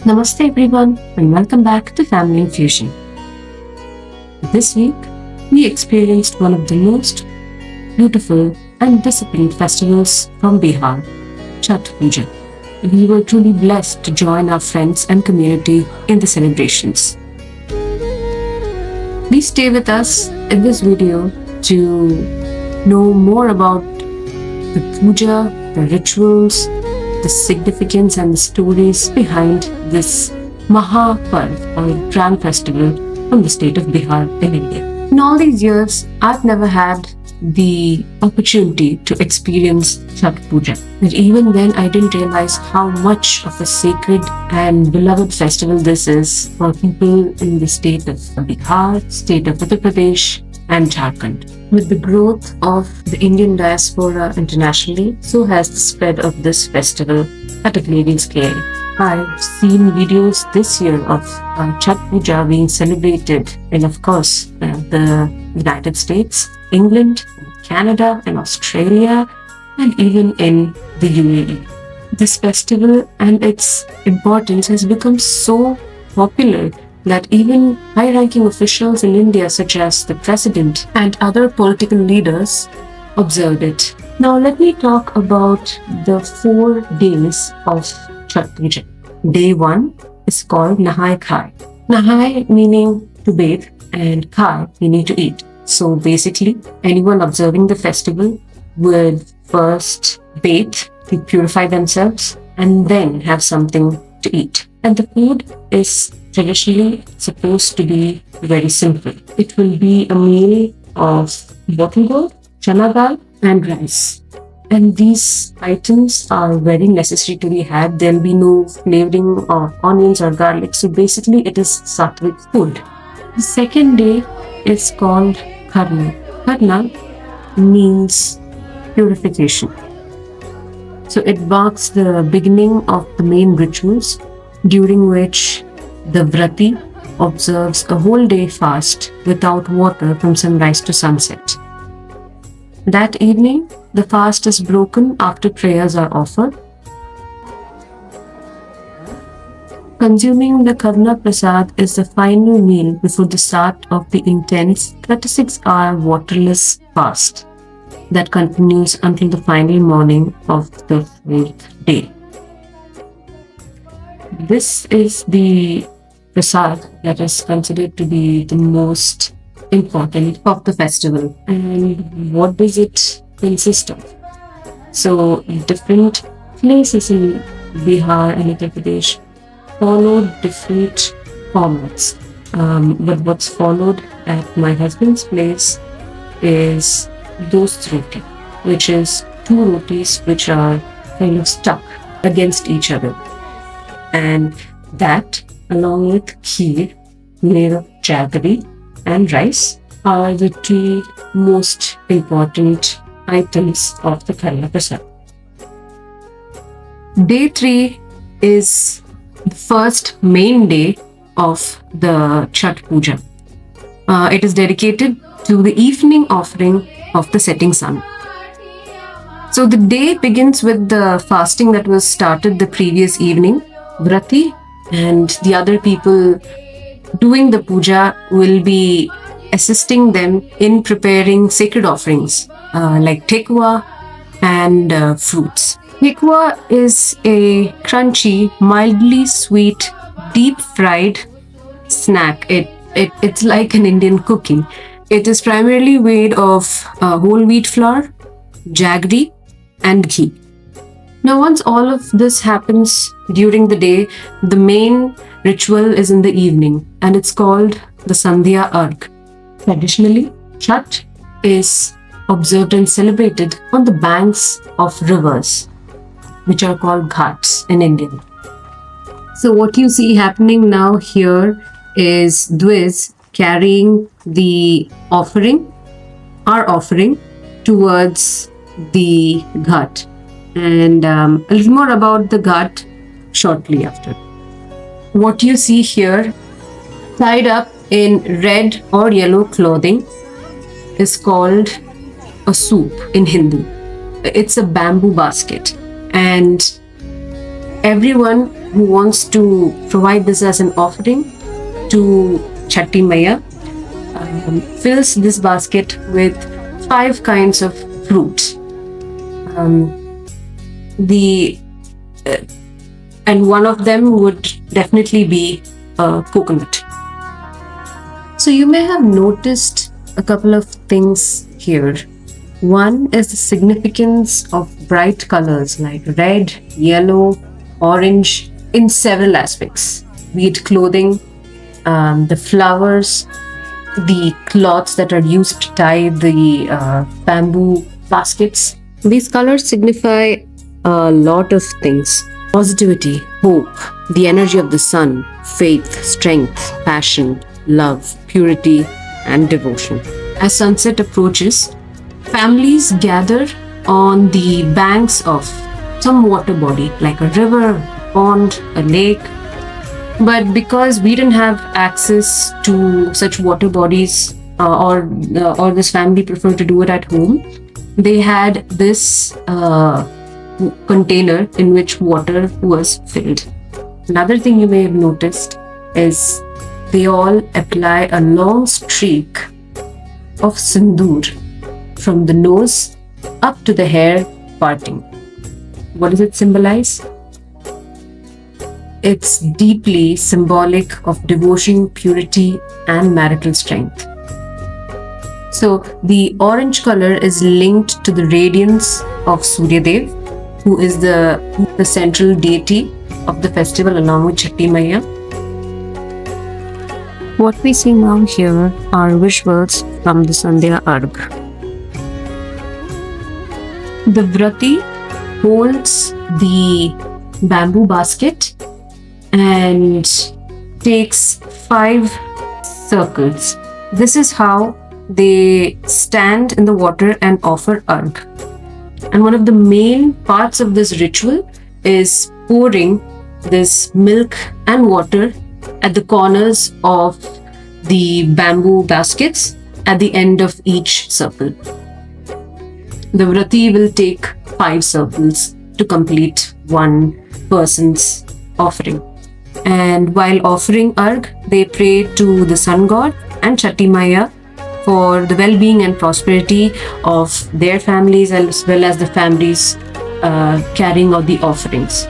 Namaste everyone and welcome back to Family&Fusion. This week, we experienced one of the most beautiful and disciplined festivals from Bihar, Chhath Puja. We were truly blessed to join our friends and community in the celebrations. Please stay with us in this video to know more about the puja, the rituals, the significance and the stories behind this Mahaparv or grand festival from the state of Bihar in India. In all these years, I've never had the opportunity to experience Chhath Puja. But even then, I didn't realize how much of a sacred and beloved festival this is for people in the state of Bihar, state of Uttar Pradesh, and Jharkhand. With the growth of the Indian diaspora internationally, so has the spread of this festival at a global scale. I've seen videos this year of Chhath Puja being celebrated in, of course, the United States, England, Canada, and Australia, and even in the UAE. This festival and its importance has become so popular that even high-ranking officials in India, such as the president and other political leaders, observed it. Now let me talk about the 4 days of Chhath Puja. Day 1 is called Nahay Khay. Nahay meaning to bathe and Khay meaning to eat. So basically, anyone observing the festival would first bathe to purify themselves and then have something to eat. And the food is traditionally supposed to be very simple. It will be a meal of bottle gourd, chana dal, and rice. And these items are very necessary to be had. There'll be no flavoring of onions or garlic. So basically, it is sattvic food. The second day is called Kharna. Kharna means purification. So it marks the beginning of the main rituals, during which the vrati observes a whole day fast without water from sunrise to sunset. That evening, the fast is broken after prayers are offered. Consuming the Kharna Prasad is the final meal before the start of the intense 36-hour waterless fast that continues until the final morning of the 4th day. This is the prasad that is considered to be the most important of the festival. And what does it consist of? So different places in Bihar and Uttar Pradesh follow different formats. But what's followed at my husband's place is dosti, which is 2 rotis which are kind of stuck against each other. And that, along with kheer made of jaggery and rice, are the 2 most important items of the Kharna Prasad. Day 3 is the first main day of the Chhath Puja. It is dedicated to the evening offering of the setting sun. So the day begins with the fasting that was started the previous evening. Vrati and the other people doing the puja will be assisting them in preparing sacred offerings like tekwa and fruits. Tekwa is a crunchy, mildly sweet, deep fried snack. It's like an Indian cookie. It is primarily made of whole wheat flour, jaggery, and ghee. Now, once all of this happens during the day, the main ritual is in the evening, and it's called the Sandhya Arghya. Traditionally, Chhath is observed and celebrated on the banks of rivers, which are called ghats in Indian. So what you see happening now here is Dwiz carrying the offering, our offering, towards the ghat. And a little more about the ghat shortly after. What you see here, tied up in red or yellow clothing, is called a soup in Hindi. It's a bamboo basket, and everyone who wants to provide this as an offering to Chhathi Maiya fills this basket with 5 kinds of fruits. The and one of them would definitely be coconut. So you may have noticed a couple of things here. One is the significance of bright colors like red, yellow, orange in several aspects, be it clothing, the flowers, the cloths that are used to tie the bamboo baskets. These colors signify a lot of things: positivity, hope, the energy of the sun, faith, strength, passion, love, purity, and devotion. As sunset approaches, families gather on the banks of some water body like a river, a pond, a lake. But because we didn't have access to such water bodies, or this family preferred to do it at home, they had this container in which water was filled. Another thing you may have noticed is they all apply a long streak of sindoor from the nose up to the hair parting. What does it symbolize? It's deeply symbolic of devotion, purity, and marital strength. So the orange color is linked to the radiance of Surya Dev, who is the central deity of the festival along with Chhathi Maiya. What we see now here are visuals from the Sandhya Arghya. The Vrati holds the bamboo basket and takes 5 circles. This is how they stand in the water and offer arg. And one of the main parts of this ritual is pouring this milk and water at the corners of the bamboo baskets at the end of each circle. The Vrati will take 5 circles to complete one person's offering. And while offering arg, they pray to the sun god and Chhathi Maiya for the well-being and prosperity of their families as well as the families carrying out the offerings.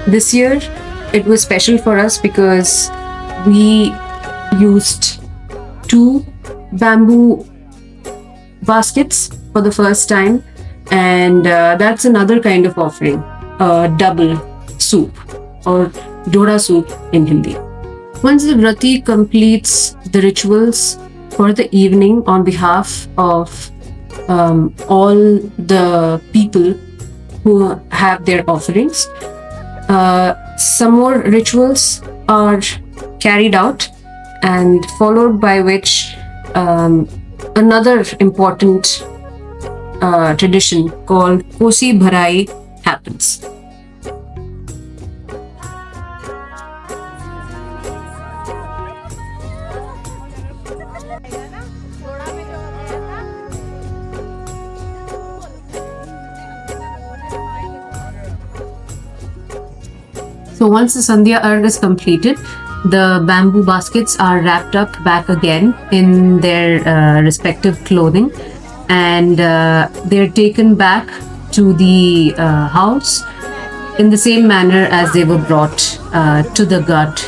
This year it was special for us because we used 2 bamboo baskets for the first time, and that's another kind of offering, double soup or joda soup in Hindi. Once the Vrati completes the rituals for the evening on behalf of all the people who have their offerings, some more rituals are carried out, and followed by which another important tradition called Kosi Bharai happens. So once the Sandhya Arghya is completed, the bamboo baskets are wrapped up back again in their respective clothing, and they're taken back to the house in the same manner as they were brought to the ghat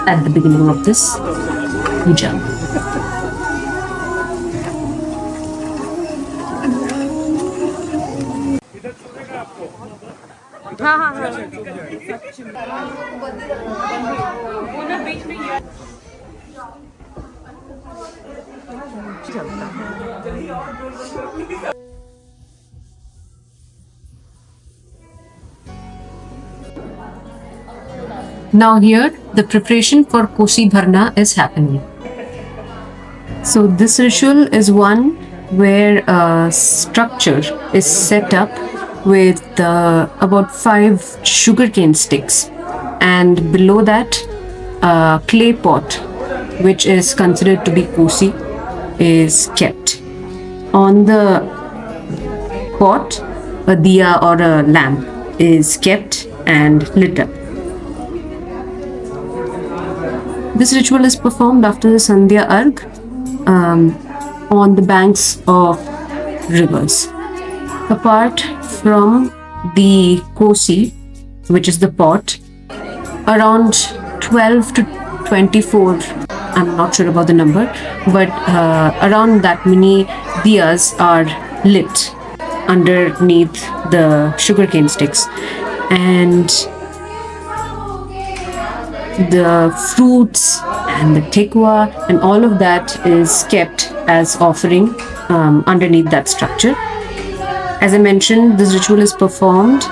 at the beginning of this puja. Now here, the preparation for Kosi Bharna is happening. So this ritual is one where a structure is set up with about 5 sugarcane sticks, and below that a clay pot, which is considered to be Kosi, is kept. On the pot, a diya or a lamp is kept and lit up. This ritual is performed after the Sandhya Arghya on the banks of rivers. Apart from the kosi, which is the pot, around 12 to 24, I'm not sure about the number, but around that many diyas are lit underneath the sugarcane sticks, and the fruits and the tikwa and all of that is kept as offering underneath that structure. As I mentioned, this ritual is performed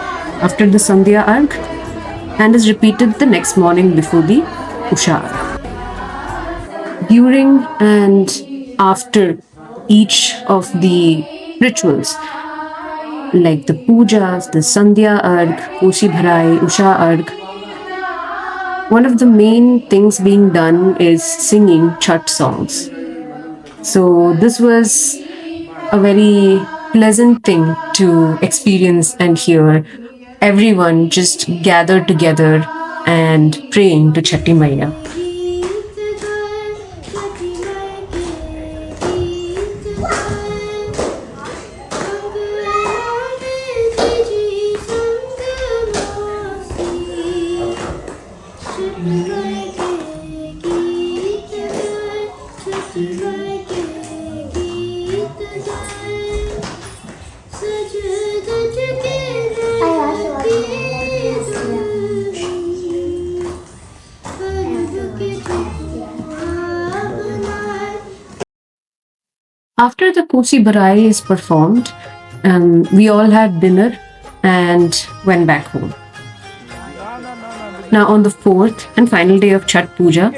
after the Sandhya Arghya and is repeated the next morning before the Usha Arghya. During and after each of the rituals, like the pujas, the Sandhya Arghya, Kosi Bharai, Usha Arghya, one of the main things being done is singing Chhath songs. So this was a very pleasant thing to experience and hear. Everyone just gathered together and praying to Chhathi Maiya. After the Kosi Bharai is performed, we all had dinner and went back home. Now on the fourth and final day of Chhath Puja,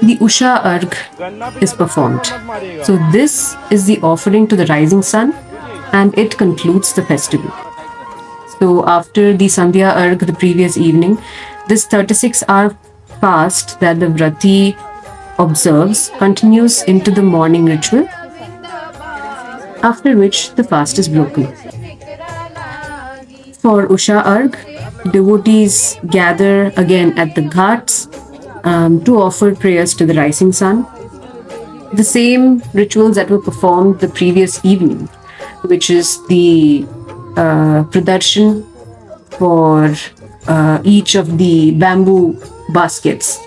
the Usha Arghya is performed. So this is the offering to the rising sun and it concludes the festival. So after the Sandhya Arghya the previous evening, this 36-hour fast that the Vrati observes continues into the morning ritual, after which the fast is broken. For Usha Arghya, devotees gather again at the ghats to offer prayers to the rising sun. The same rituals that were performed the previous evening, which is the pradarshan for each of the bamboo baskets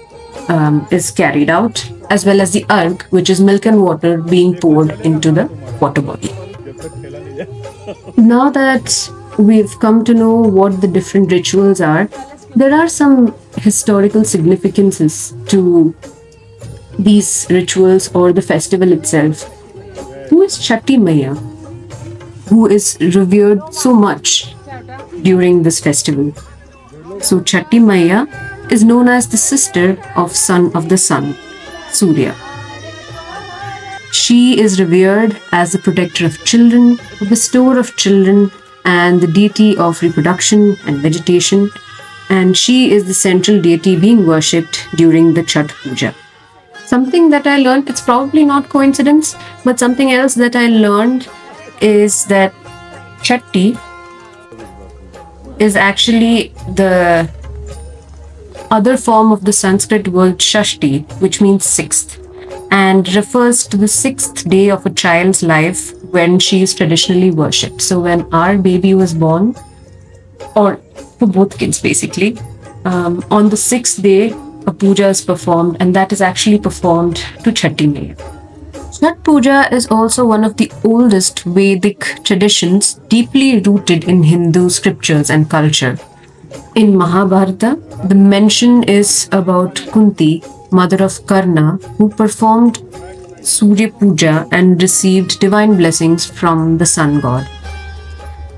is carried out, as well as the arg, which is milk and water being poured into the water body. Now that we've come to know what the different rituals are, there are some historical significances to these rituals or the festival itself. Who is Chhathi Maiya, who is revered so much during this festival? So Chhathi Maiya is known as the sister of son of the sun, Surya. She is revered as the protector of children, the bestower of children, and the deity of reproduction and vegetation, and she is the central deity being worshipped during the Chhath Puja. Something that I learned, it's probably not coincidence, but something else that I learned is that Chhathi is actually the other form of the Sanskrit word Shashti, which means sixth, and refers to the sixth day of a child's life when she is traditionally worshipped. So when our baby was born, or for both kids basically, on the sixth day a puja is performed, and that is actually performed to Chhathi Maiya. Chhath Puja is also one of the oldest Vedic traditions deeply rooted in Hindu scriptures and culture. In Mahabharata, the mention is about Kunti, mother of Kharna, who performed Surya Puja and received divine blessings from the sun god.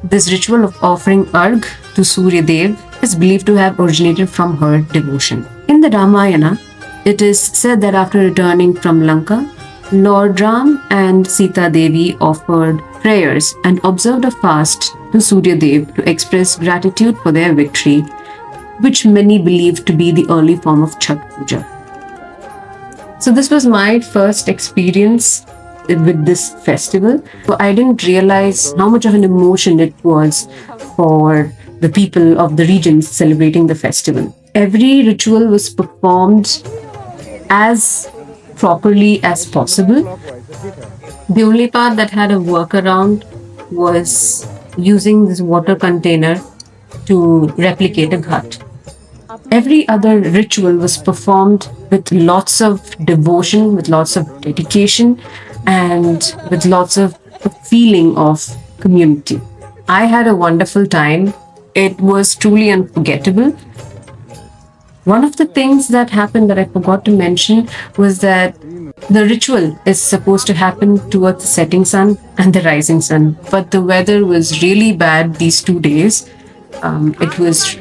This ritual of offering Arghya to Surya Dev is believed to have originated from her devotion. In the Ramayana, it is said that after returning from Lanka, Lord Ram and Sita Devi offered prayers and observed a fast to Surya Dev to express gratitude for their victory, which many believe to be the early form of Chhath Puja. So this was my first experience with this festival. So I didn't realize how much of an emotion it was for the people of the regions celebrating the festival. Every ritual was performed as properly as possible. The only part that had a workaround was using this water container to replicate a ghat. Every other ritual was performed with lots of devotion, with lots of dedication, and with lots of feeling of community. I had a wonderful time. It was truly unforgettable. One of the things that happened that I forgot to mention was that the ritual is supposed to happen towards the setting sun and the rising sun, but the weather was really bad these 2 days. It was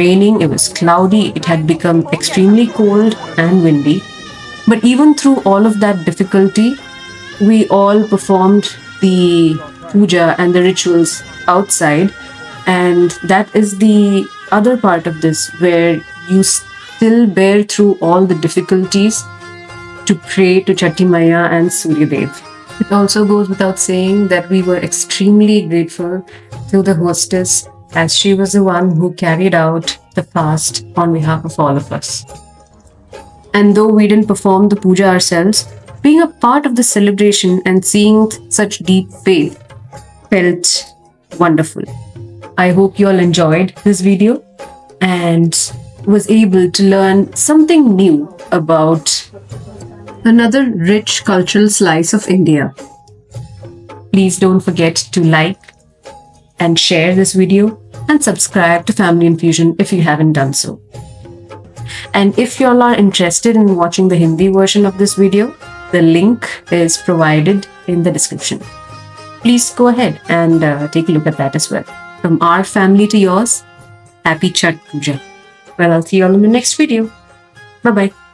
raining, it was cloudy, it had become extremely cold and windy. But even through all of that difficulty, we all performed the puja and the rituals outside. And that is the other part of this, where you still bear through all the difficulties to pray to Chhathi Maiya and Surya Dev. It also goes without saying that we were extremely grateful to the hostess, as she was the one who carried out the fast on behalf of all of us. And though we didn't perform the puja ourselves, being a part of the celebration and seeing such deep faith felt wonderful. I hope you all enjoyed this video and was able to learn something new about another rich cultural slice of India. Please don't forget to like and share this video and subscribe to Family&Fusion if you haven't done so. And if you all are interested in watching the Hindi version of this video, the link is provided in the description. Please go ahead and take a look at that as well. From our family to yours, happy Chhath Puja. Well, I'll see you all in the next video. Bye-bye.